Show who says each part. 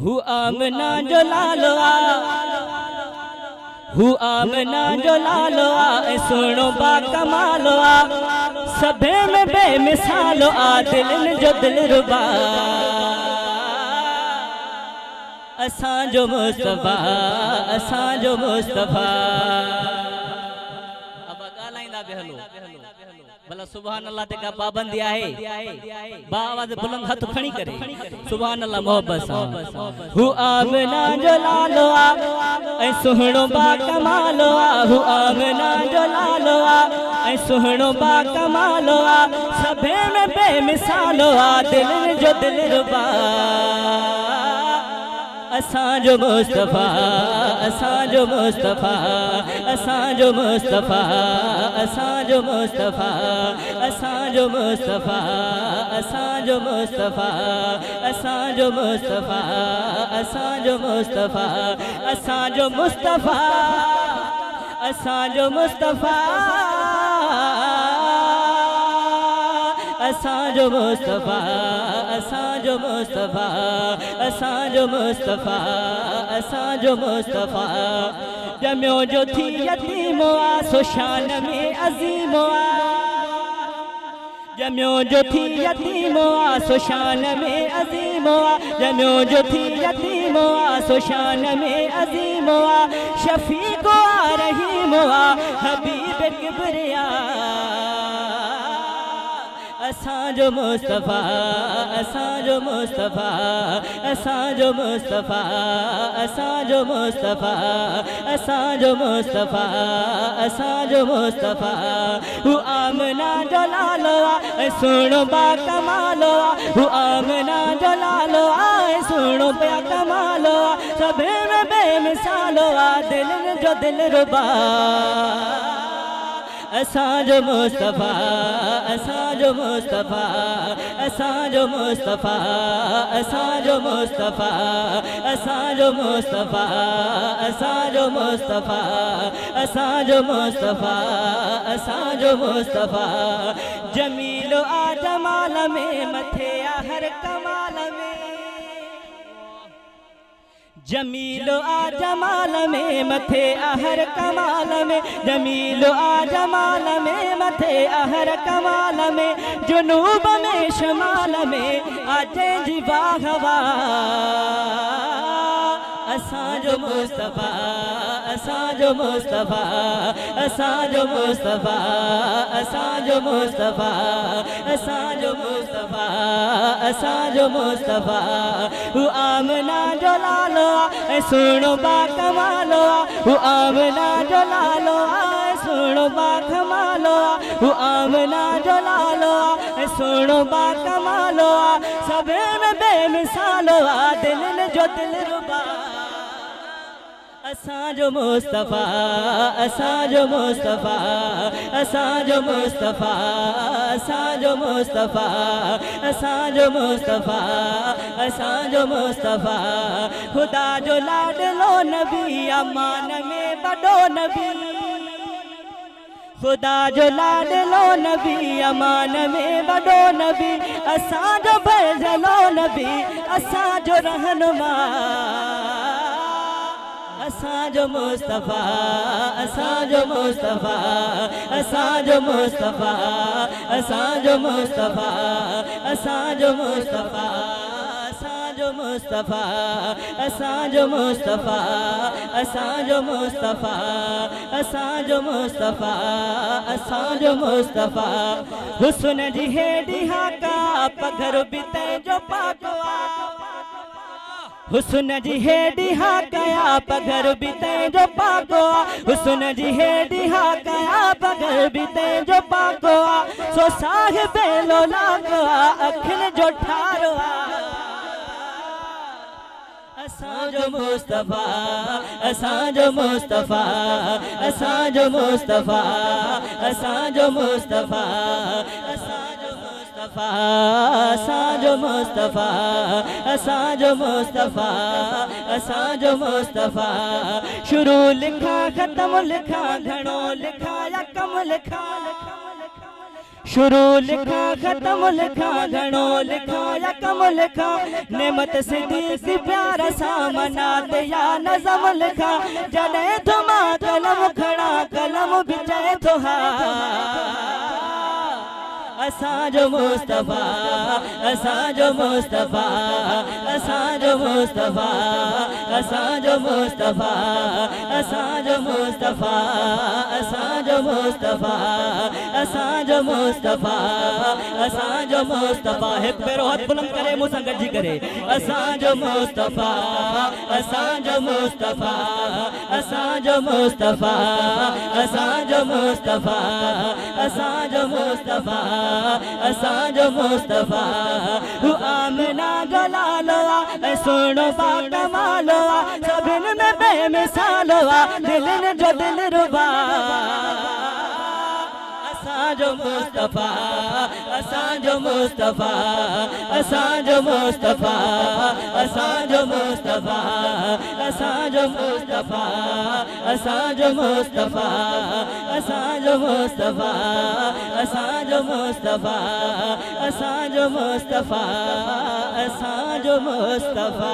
Speaker 1: हु आमना जो लालो आ, हु आमना जो लालो आ, सुनो बा कमालो आ, सभे में बेमिसालो आ, दिल जो दिल रुबा असांजो मुस्तफा, असांजो मुस्तफा। अब गालाइंदा बि हलो भला सुभान अल्लाह ते का पाबंदी आहे बा आवाज बुलंद हथ खणी करे सुभान अल्लाह मोहब्बत सां। हु आमना जो लालो आ, ऐ सुहणो बा कमालो आ, हु आमना जो लालो आ, ऐ सुहणो बा कमालो आ, सभे में बेमिसालो आ, दिल जो दिल रुबा असांजो मुस्तफा, असांजो मुस्तफा, असांजो मुस्तफा, असांजो मुस्तफा, असांजो मुस्तफा, असांजो मुस्तफा, असांजो मुस्तफा, असांजो मुस्तफा, असांजो मुस्तफा, असांजो मुस्तफा, असांजो मुस्तफा, असांजो मुस्तफा, असांजो मुस्तफा, असांजो मुस्तफा। जमियो जो थी यतीमो आ, सो शान में अज़ीमो आ, जमियो जो थी यतीमो आ, सो शान में अज़ीमो आ, जमियो जो थी यतीमो आ, सो शान में अज़ीमो आ, शफीको आ रहीमो आ, हबीब किबरिया असांजो मुस्तफा, असांजो मुस्तफा, असांजो मुस्तफा, असांजो मुस्तफा, असांजो मुस्तफा, असांजो मुस्तफा। हु आमना जो लालो आ, सुनो बा कमालो आ, हु आमना जो लालो आ, सुनो बा कमालो आ, सभे में बेमिसालो आ, दिल जो दिल रुबा असांजो मुस्तफा, असांजो मुस्तफा, असांजो मुस्तफा, असांजो मुस्तफा, असांजो मुस्तफा, असांजो मुस्तफा, असांजो मुस्तफा, असांजो मुस्तफा। जमीलो आ जमाल में, मथे आ हर कमाल में, जमीलो आ जमाल में, मथे आहर कमाल में, जमीलो आ जमाल में, मथे आहर कमाल में, जुनूब में शमाल में, आजे जी बाहवा असांजो मुस्तफा, असांजो मुस्तफा, असांजो मुस्तफा, असांजो मुस्तफा, असांजो मुस्तफा, असांजो मुस्तफा। हु आमना जो लालो आ, सुनो बा कमालो आ, हु आमना जो लालो आ, सुनो बा कमालो आ, हु आमना जो लालो आ, सुनो बा कमालो आ, सभे में बेमिसालो आ, दिल जो दिल रुबा असांजो मुस्तफा, असांजो मुस्तफा, असांजो मुस्तफा, असांजो मुस्तफा, असांजो मुस्तफा, असांजो मुस्तफा। खुदा जो लाडलो नबी, अमान में बड़ो नबी, खुदा जो लाडलो नबी, अमान में बड़ो नबी, असांजो भजलो नबी, असांजो रहनुमा असांजो मुस्तफा, असांजो मुस्तफा, असांजो मुस्तफा, असांजो मुस्तफा, असांजो मुस्तफा, असांजो मुस्तफा, असांजो मुस्तफा, असांजो मुस्तफा, असांजो मुस्तफा, असांजो मुस्तफा। हुस्न जी हेॾी हाका, पघर बि तंहिंजो पाको आ, हुस्न जी हेॾी हाका, पघर बि तंहिंजो पाको आ, हुस्न जी हेॾी हाका, पघर बि तंहिंजो पाको आ, सो साहिब लोलाको आ, अखियुनि जो ठारो आ असांजो मुस्तफा, असांजो मुस्तफा, असांजो मुस्तफा, असांजो मुस्तफा, असांजो मुस्तफा, असांजो मुस्तफा, असांजो मुस्तफा, असांजो मुस्तफा। शुरू लिखा ख़त्म लिखा, घणो लिखा या कम लिखा, शुरू लिखा ख़त्म लिखा घणो लिखा या कम लिखा नेमत सिद्दीक़ प्यार सां मनात या नज़म लिखा जॾहिं थो मां कलम खणा कलम बि चए थो हा असांजो मुस्तफ़ा असांजो मुस्तफ़ा असांजो मुस्तफ़ा असांजो मुस्तफ़ा असांजो मुस्तफ़ा असांजो मुस्तफ़ा असांजो मुस्तफ़ा असांजो मुस्तफ़ा हिकु पहिरों हथ बुलंद करे मूं सां गॾिजी करे असांजो मुस्तफ़ा असांजो मुस्तफ़ा असांजो मुस्तफ़ा असांजो मुस्तफ़ा असांजो मुस्तफ़ा असांजो मुस्तफ़ा हू आमना गलालो आ सुनो बा कमालो आ सभिनि में बेमिसालो आ दिलनि जो दिलरुबा असांजो मुस्तफ़ा असांजो मुस्तफ़ा असांजो मुस्तफ़ा असांजो मुस्तफ़ा असांजो मुस्तफ़ा असांजो मुस्तफ़ा असांजो मुस्तफ़ा असांजो मुस्तफ़ा असांजो मुस्तफ़ा असांजो मुस्तफ़ा